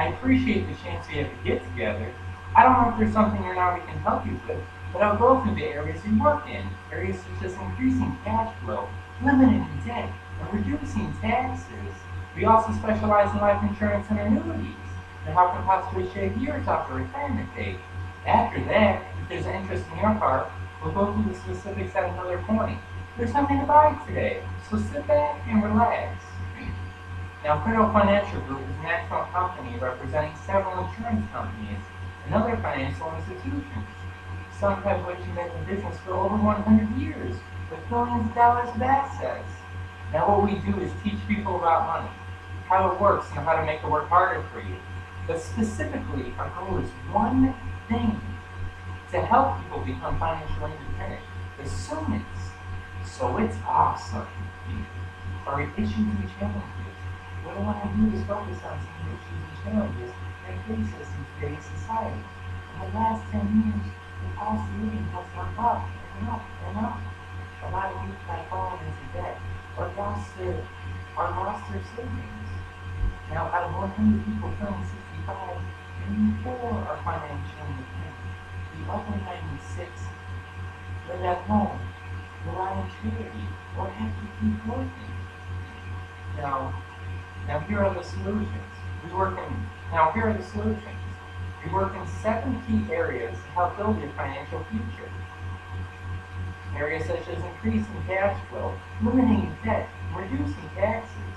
I appreciate the chance we have to get together. I don't know if there's something or not we can help you with, but I'll go through the areas we work in. Areas such as increasing cash flow, limiting debt, and reducing taxes. We also specialize in life insurance and annuities, and how can possibly shave years off the retirement date. After that, if there's an interest in your part, we'll go through the specifics at another point. There's something to buy today, so sit back and relax. Now, Credit Financial Group is a national company representing several insurance companies and other financial institutions, some have which have been in business for over 100 years, with billions of dollars of assets. Now, what we do is teach people about money, how it works, and how to make it work harder for you. But specifically, our goal is one thing: to help people become financially independent as soon as. So it's awesome. Our issues and challenges. What I want to do is focus on some of the issues and challenges that face us in today's society. In the last 10 years, the cost of living has gone up and up and up. A lot of people have fallen into debt or lost their savings. Now, out of 100 people turning 65, 84 are financially independent. The other 96 live at home, rely on charity, or have to keep working. Now, here are the solutions. Here are the solutions. We work in 7 key areas to help build your financial future. Areas such as increasing cash flow, limiting debt, reducing taxes.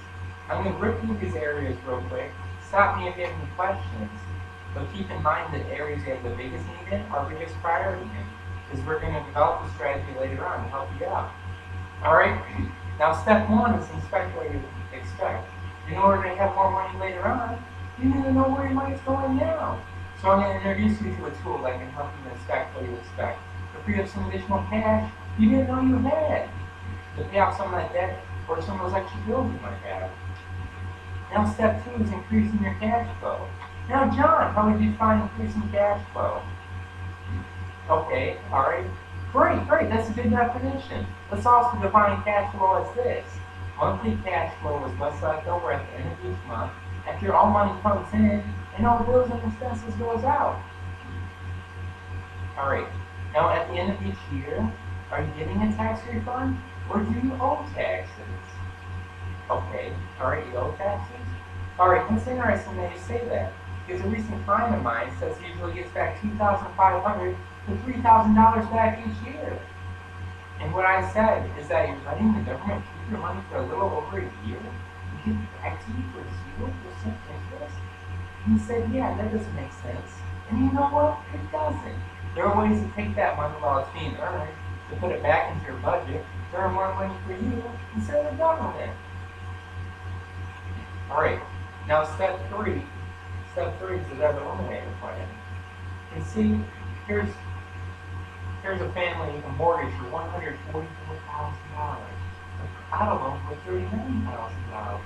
I'm going to rip through these areas real quick. Stop me if you have any questions. But keep in mind that areas you have the biggest need in are biggest priority in, because we're going to develop a strategy later on to help you out. Alright? Now step 1 is inspect what you expect. In order to have more money later on, you need to know where your money's going now. So I'm going to introduce you to a tool that can help you inspect what you expect. To free up some additional cash you didn't know you had. To pay off some of that debt or some of those extra bills you might have. Now step 2 is increasing your cash flow. Now John, how would you define increasing cash flow? Okay, alright. Great, that's a good definition. Let's also define cash flow as this. Monthly cash flow is what's left over at the end of each month after all money comes in and all bills and expenses goes out. Alright, now at the end of each year, are you getting a tax refund or do you owe taxes? Okay, alright, you owe taxes? Alright, that's interesting that you say that, because a recent client of mine says he usually gets back $2,500 to $3,000 back each year. And what I said is that you're letting the government keep your money for a little over a year and give it back to you for 0% interest? And he said, yeah, that doesn't make sense. And you know what? It doesn't. There are ways to take that money while it's being earned, to put it back into your budget, to earn more money for you instead of the government. Alright, now step 3. Step 3 is the debt eliminator plan. And see, here's a family with a mortgage for $144,000, a auto loan for $39,000,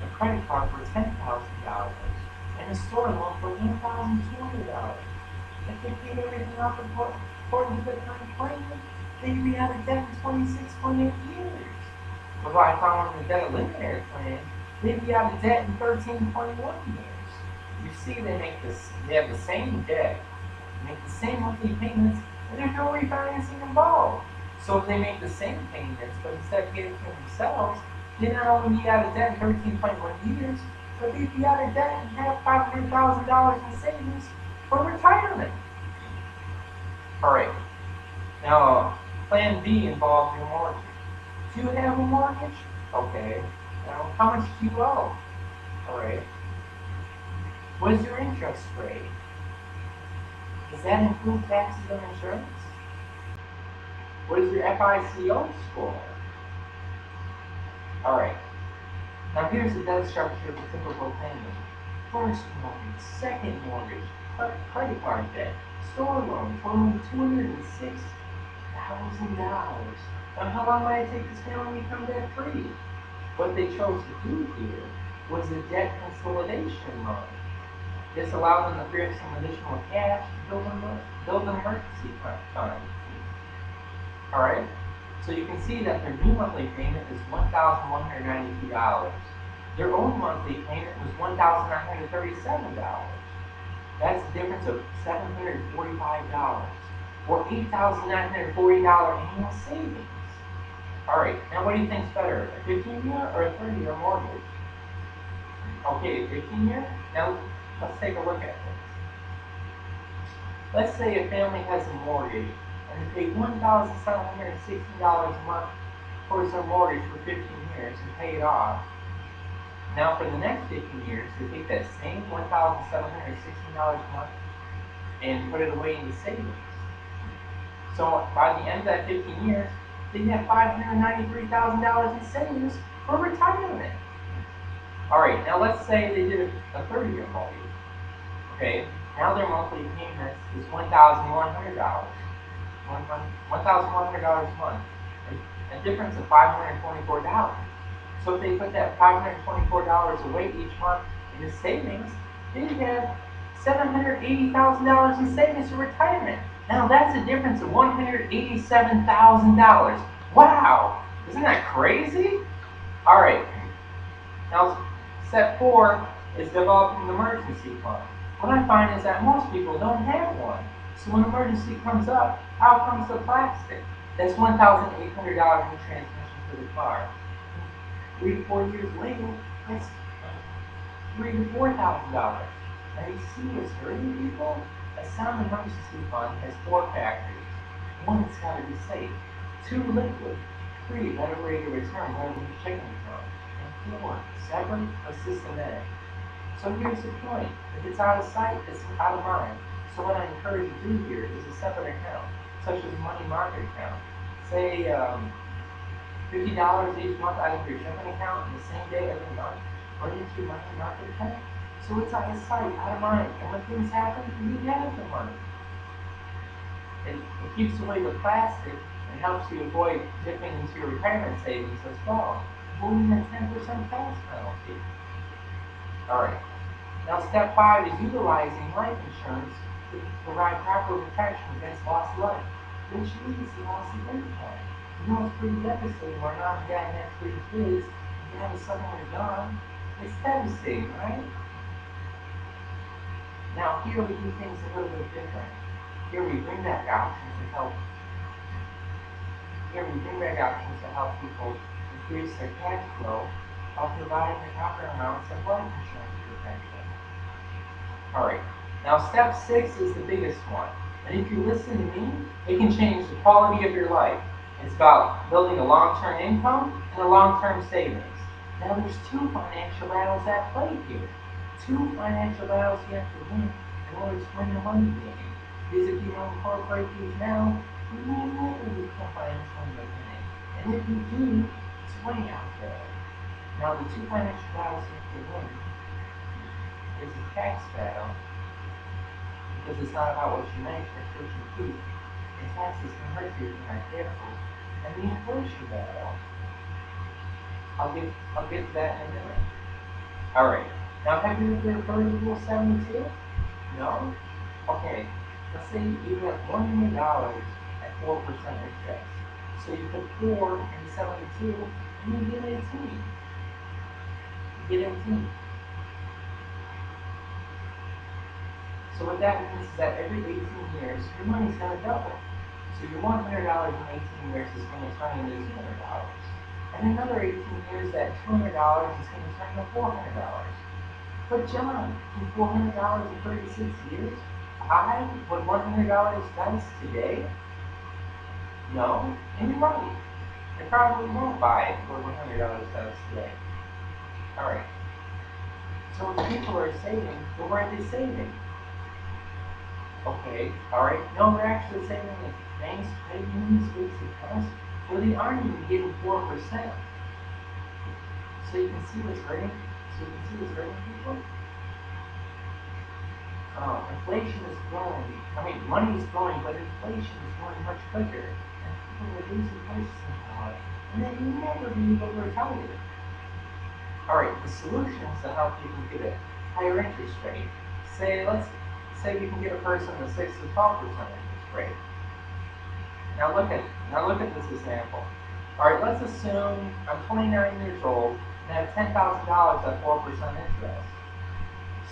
a credit card for $10,000, and a store loan for $1,200. If they paid everything off according to the current plan, they'd be out of debt in 26.8 years. But by following the debt eliminator plan, they'd be out of debt in 13.1 years. You see, they have the same debt, make the same monthly payments, and there's no refinancing involved. So if they make the same payments, but instead of getting it for themselves, they not only be out of debt in 13.1 years, but they'd be out of debt and have $500,000 in savings for retirement. Alright, now plan B involves your mortgage. Do you have a mortgage? Okay. Now, how much do you owe? Alright. What is your interest rate? Does that include taxes and insurance? What is your FICO score? Alright. Now here's the debt structure of a typical payment. First mortgage, second mortgage, credit card debt, store loan totaling $206,000. Now how long might it take this family to become debt free? What they chose to do here was a debt consolidation loan. This allowed them to free up some additional cash to build an emergency fund. Alright? So you can see that their new monthly payment is $1,192. Their old monthly payment was $1,937. That's a difference of $745, or $8,940 annual savings. All right, now what do you think's better, a 15-year or a 30-year mortgage? Okay, 15-year? Now let's take a look at this. Let's say a family has a mortgage and they pay $1,760 a month towards their mortgage for 15 years and pay it off. Now for the next 15 years, they take that same $1,760 a month and put it away into savings. So by the end of that 15 years, they have $593,000 in savings for retirement. All right, now let's say they did a 30-year mortgage. Okay, now their monthly payment is $1,100. $1,100 a month, a difference of $524. So if they put that $524 away each month into savings, they have $780,000 in savings for retirement. Now that's a difference of $187,000. Wow, isn't that crazy? All right, now step 4 is developing an emergency fund. What I find is that most people don't have one. So when an emergency comes up, out comes the plastic. That's $1,800 in transmission for the car. 3 to 4 years later, that's $3,000 to $4,000. Now you see what's hurting people? A sound emergency fund has 4 factors. 1, it's got to be safe. 2, liquid. 3, better rate of return rather than checking account. And 4, separate or systematic. So here's the point. If it's out of sight, it's out of mind. So what I encourage you to do here is a separate account, such as a money market account. Say $50 each month out of your checking account in the same day every month, or into your money market account. So it's out of sight, out of mind. And when things happen, you have the money. It keeps away the plastic and helps you avoid dipping into your retirement savings as well, avoiding a 10% tax penalty. All right. Now, step 5 is utilizing life insurance to provide proper protection against loss of life, which leads to loss of income. You know, it's pretty devastating when mom and dad have 3 kids, and dad is suddenly gone. It's devastating, right? Now, here we do things a little bit different. Here we bring back options to help. People increase their cash flow while providing the proper amounts of life insurance protection. All right. Now, step 6 is the biggest one. And if you listen to me, it can change the quality of your life. It's about building a long-term income and a long-term savings. Now, there's 2 financial battles at play here. 2 financial battles you have to win in order to win the money game. Because if you don't incorporate these now, you may never become financially independent. And if you do, it's way out there. Now, the 2 financial battles you have to win is the tax battle, because it's not about what you make, it's what you keep. And taxes can hurt you if you're not careful. And the inflation battle, I'll get to that in a minute. All right. Now, have you ever heard of Rule 72? No? Okay. Let's say you have $1 million at 4% interest. So you put 4 into 72, and you get 18. You get 18. So what that means is that every 18 years, your money's going to double. So your $100 in 18 years is going to turn into $200. And another 18 years, that $200 is going to turn into $400. But John, in $400 in 36 years, buy what $100 does today? No, and you're right. It probably won't buy what $100 does today. All right. So when people are saving, well, where are they saving? Okay, all right. No, they're actually saving in banks, credit unions, fixed accounts, where they aren't even getting 4%. So you can see what's hurting. People. Inflation is growing. Money is growing, but inflation is growing much quicker, and people are losing purchasing power, and they will never be able to retire. All right, the solutions to help people get a higher interest rate. Let's say we can get a person a 6 to 12% interest rate. Now look at this example. All right, let's assume I'm 29 years old and I have $10,000 at 4% interest.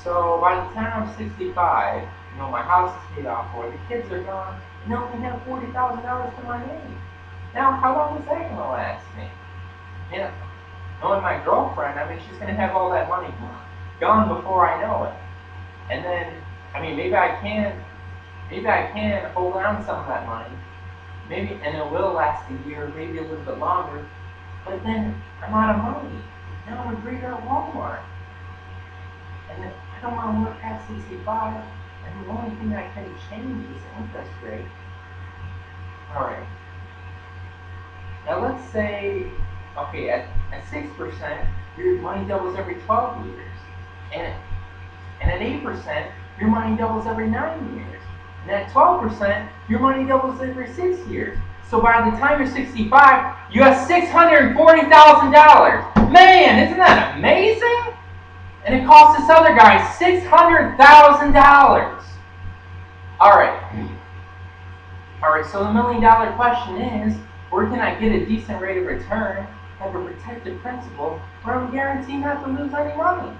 So by the time I'm 65, my house is paid off for, the kids are gone, and I only have $40,000 to my name. Now, how long is that going to last me? Knowing my girlfriend, she's going to have all that money gone before I know it. And then, maybe I can hold on to some of that money. Maybe, and it will last a year, maybe a little bit longer. But then I'm out of money. Now I'm a greeter at Walmart. And then I don't want to work past 65. And the only thing I can change is the interest rate. Alright. Now let's say, okay, at 6%, your money doubles every 12 years. And at 8%, your money doubles every 9 years. And at 12%, your money doubles every 6 years. So by the time you're 65, you have $640,000. Man, isn't that amazing? And it cost this other guy $600,000. Alright, so the $1 million question is, where can I get a decent rate of return, have a protected principal, where I'm guaranteed not to lose any money?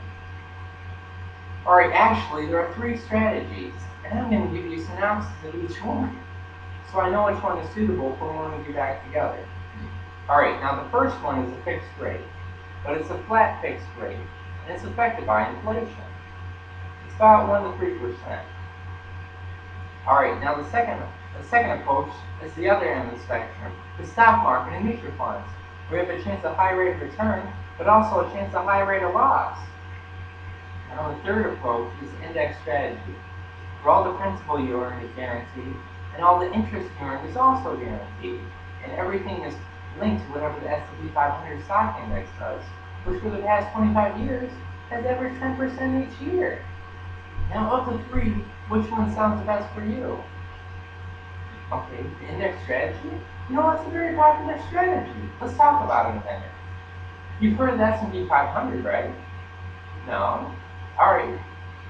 Alright, actually, there are 3 strategies, and I'm going to give you a synopsis of each one, so I know which one is suitable for when we get back together. Alright, now the first one is a fixed rate, but it's a flat fixed rate, and it's affected by inflation. It's about 1 to 3%. Alright, now the second approach is the other end of the spectrum, the stock market and mutual funds. We have a chance of high rate of return, but also a chance of high rate of loss. Now the third approach is index strategy, where all the principal you earn is guaranteed, and all the interest you earn is also guaranteed, and everything is linked to whatever the S&P 500 stock index does, which for the past 25 years has averaged 10% each year. Now of the 3, which one sounds the best for you? Okay, the index strategy? It's a very popular strategy. Let's talk about it a minute. You've heard of the S&P 500, right? No? Alright.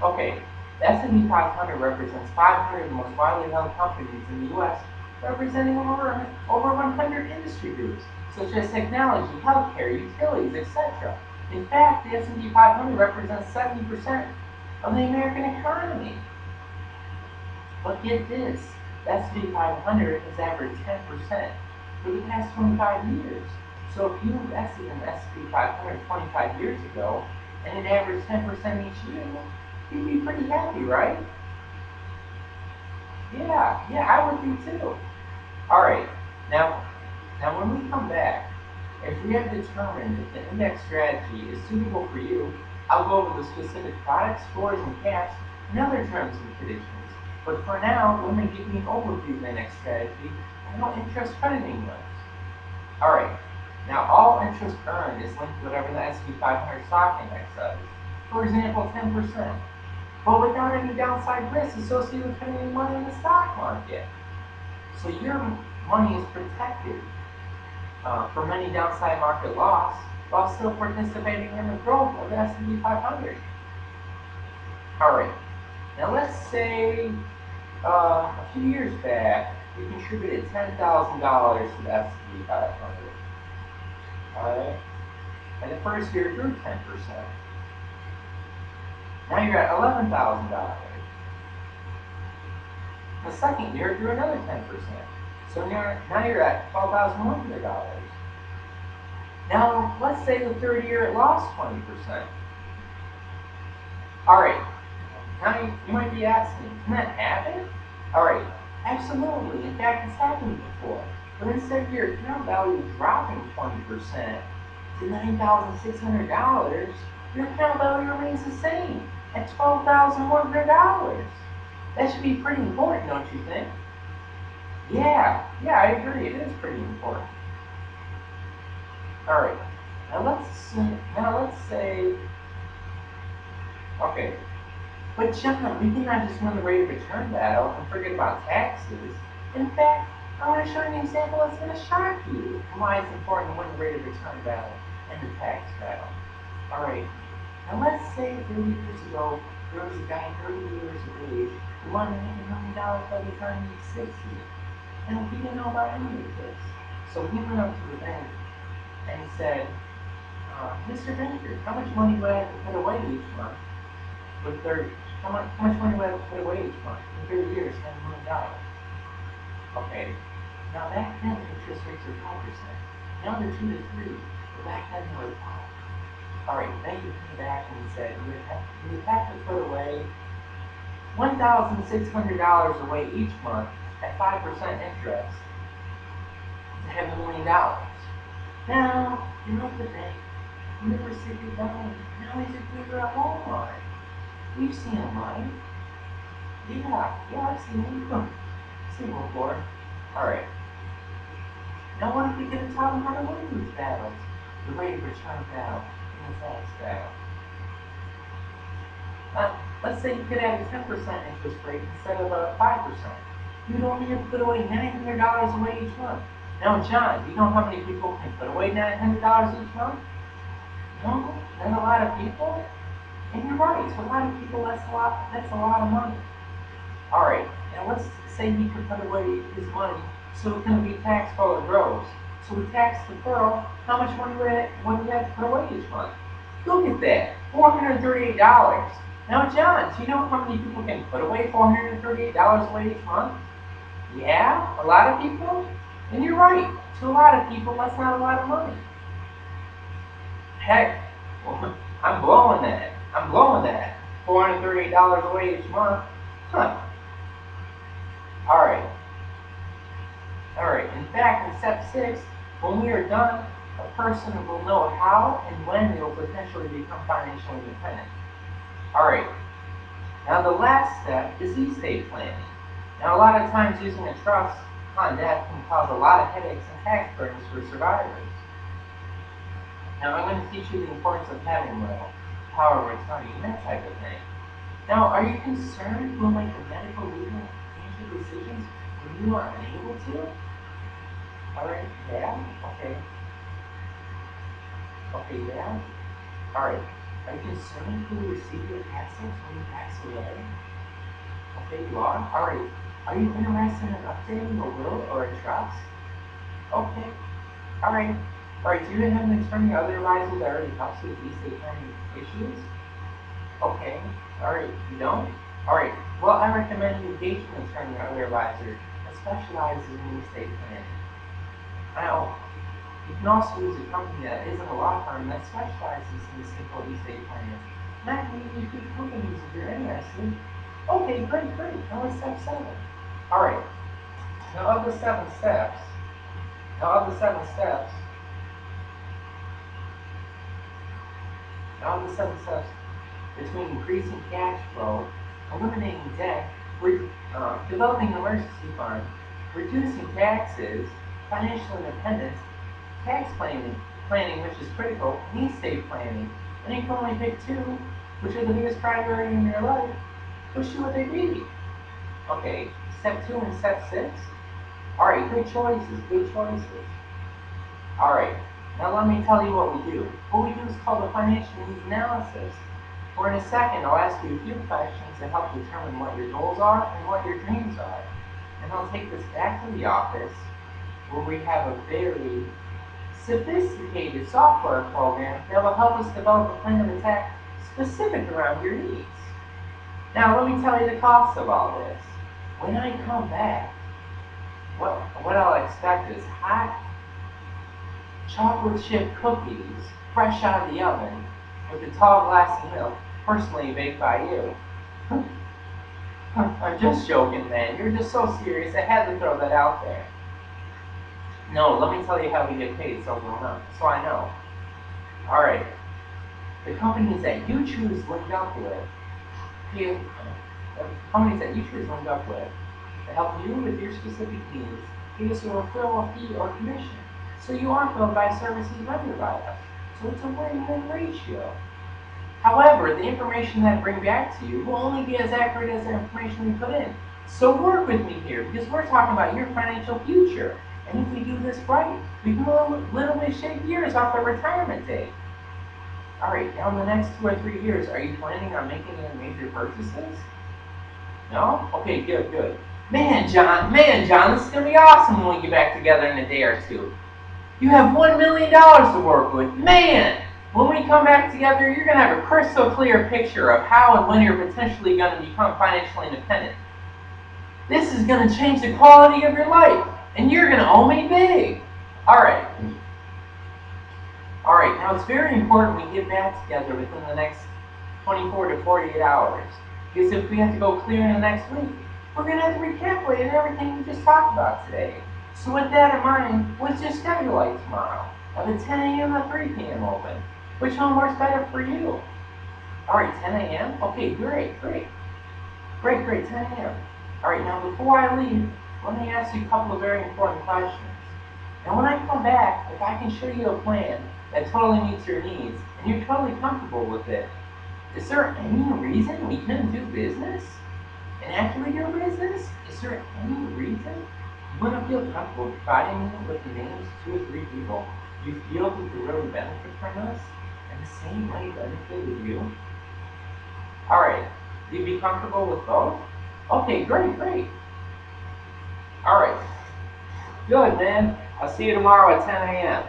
Okay. The S&P 500 represents 500 of the most widely held companies in the U.S., representing over 100 industry groups, such as technology, healthcare, utilities, etc. In fact, the S&P 500 represents 70% of the American economy. But get this, the S&P 500 has averaged 10% for the past 25 years. So if you invested in the S&P 500 25 years ago, and it averaged 10% each year, you'd be pretty happy, right? Yeah, I would be too. Alright, now when we come back, if we have determined that the index strategy is suitable for you, I'll go over the specific products, scores, and caps, and other terms and conditions. But for now, let me give you an overview of the index strategy and how interest crediting works. Alright, now all interest earned is linked to whatever the S&P 500 stock index does. For example, 10%. But without any downside risk associated with putting any money in the stock market. So your money is protected from any downside market loss while still participating in the growth of the S&P 500. Alright, now let's say a few years back, you contributed $10,000 to the S&P 500. Alright, and the first year grew 10%. Now you're at $11,000. The second year grew another 10%. So now you're at $12,100. Now let's say the third year it lost 20%. Alright, now you might be asking, can that happen? Alright, absolutely. In fact, it's happened before. But instead of your account value dropping 20% to $9,600, your account value remains the same at $12,100. That should be pretty important, don't you think? Yeah, I agree. It is pretty important. Alright, now let's say, okay, but John, we cannot just win the rate of return battle and forget about taxes. In fact, I want to show you an example that's going to shock you why it's important to win the rate of return battle and the tax battle. Alright, now let's say 30 years ago, there was a guy 30 years of age who wanted to make $1 million by the time he was 60. And he didn't know about any of this. So he went up to the bank and he said, Mr. Mr. Banker, how much money do I have to put away each month? With 30, how much money do I have to put away each month? In 30 years, $10 million. Okay. Now back then, interest rates were 5%. Now they're 2 to 3. But back then they were 5. All right, then you came back and you said you would have to put away $1,600 away each month at 5% interest to have $1 million. Now, you're at the bank. You never said you're done. Now he's a bigger at Walmart. We've seen him, right? Yeah, I've seen him. Seen him before. Alright. Now what if we could have taught him how to win these battles? The rate of return battle in the tax battle. Let's say you could have a 10% interest rate instead of a 5%. You'd only have to put away $900 away each month. Now, John, do you know how many people can put away $900 each month? No, not a lot of people. And you're right, to a lot of people, that's a lot of money. All right, now let's say he could put away his money so it's going to be taxable and grows. So we tax the pearl. How much money would we have to put away each month? Look at that, $438. Now, John, do you know how many people can put away $438 away each month? Yeah, a lot of people. And you're right, to a lot of people, that's not a lot of money. Heck, well, I'm blowing that. $438 away each month. Huh. Alright. In fact, in step 6, when we are done, a person will know how and when they will potentially become financially independent. Alright. Now the last step is estate planning. Now a lot of times using a trust on death can cause a lot of headaches and tax burdens for survivors. Now I'm going to teach you the importance of having will, power of attorney, and that type of thing. Now, are you concerned we'll make the medical, legal, and financial decisions when you are unable to? Alright, yeah? Okay, yeah? Alright, are you concerned who will receive your assets when you pass away? Okay, you are? Alright, are you interested in updating a will or a trust? Okay, alright. Alright, do you have an attorney or other advisor that already helps with estate planning issues? Okay, alright, you don't? Alright, well I recommend you engage an attorney or other advisor that specializes in estate planning. Now, you can also use a company that isn't a law firm that specializes in simple estate planning. That can be good companies if you're interested. Okay, great. Now it's step 7. Alright, now of the 7 steps, between increasing cash flow, eliminating debt, developing an emergency fund, reducing taxes, financial independence, tax planning which is critical, and estate planning. And you can only pick 2, which are the biggest priority in your life. Which 2 would they be? Okay, step 2 and step 6? Alright, good choices. Alright, now let me tell you what we do. What we do is called a financial needs analysis. Where in a second, I'll ask you a few questions to help determine what your goals are and what your dreams are. And I'll take this back to the office where we have a very sophisticated software program that will help us develop a plan of attack specific around your needs. Now, let me tell you the cost of all this. When I come back, what I'll expect is hot chocolate chip cookies, fresh out of the oven, with a tall glass of milk, personally baked by you. I'm just joking, man. You're just so serious. I had to throw that out there. No, let me tell you how we get paid so I know. Alright. The companies that you choose linked up with, to help you with your specific needs, give us a referral fee or commission. So you aren't billed by services rendered by us. So it's a win-win ratio. However, the information that I bring back to you will only be as accurate as the information we put in. So work with me here, because we're talking about your financial future. And if we do this right, we can literally shave years off the retirement date. Alright, now in the next 2 or 3 years, are you planning on making any major purchases? No? Okay, good. Man, John, this is going to be awesome when we get back together in a day or 2. You have $1 million to work with. Man! When we come back together, you're going to have a crystal clear picture of how and when you're potentially going to become financially independent. This is going to change the quality of your life, and you're going to owe me big. All right. All right, now it's very important we get back together within the next 24 to 48 hours. Because if we have to go clear in the next week, we're going to have to recalculate everything we just talked about today. So with that in mind, let's just schedule like tomorrow. Have a 10 a.m. or 3 p.m. open. Which one works better for you? All right, 10 a.m.? Okay, great, 10 a.m. All right, now before I leave, let me ask you a couple of very important questions. And when I come back, if I can show you a plan that totally meets your needs, and you're totally comfortable with it, is there any reason we couldn't do business? And after we do business, is there any reason you wouldn't feel comfortable providing me with the names of 2 or 3 people you feel who could really benefit from us, and the same way benefited you? Alright, you'd be comfortable with both? Okay, great. Alright, good man. I'll see you tomorrow at 10 a.m.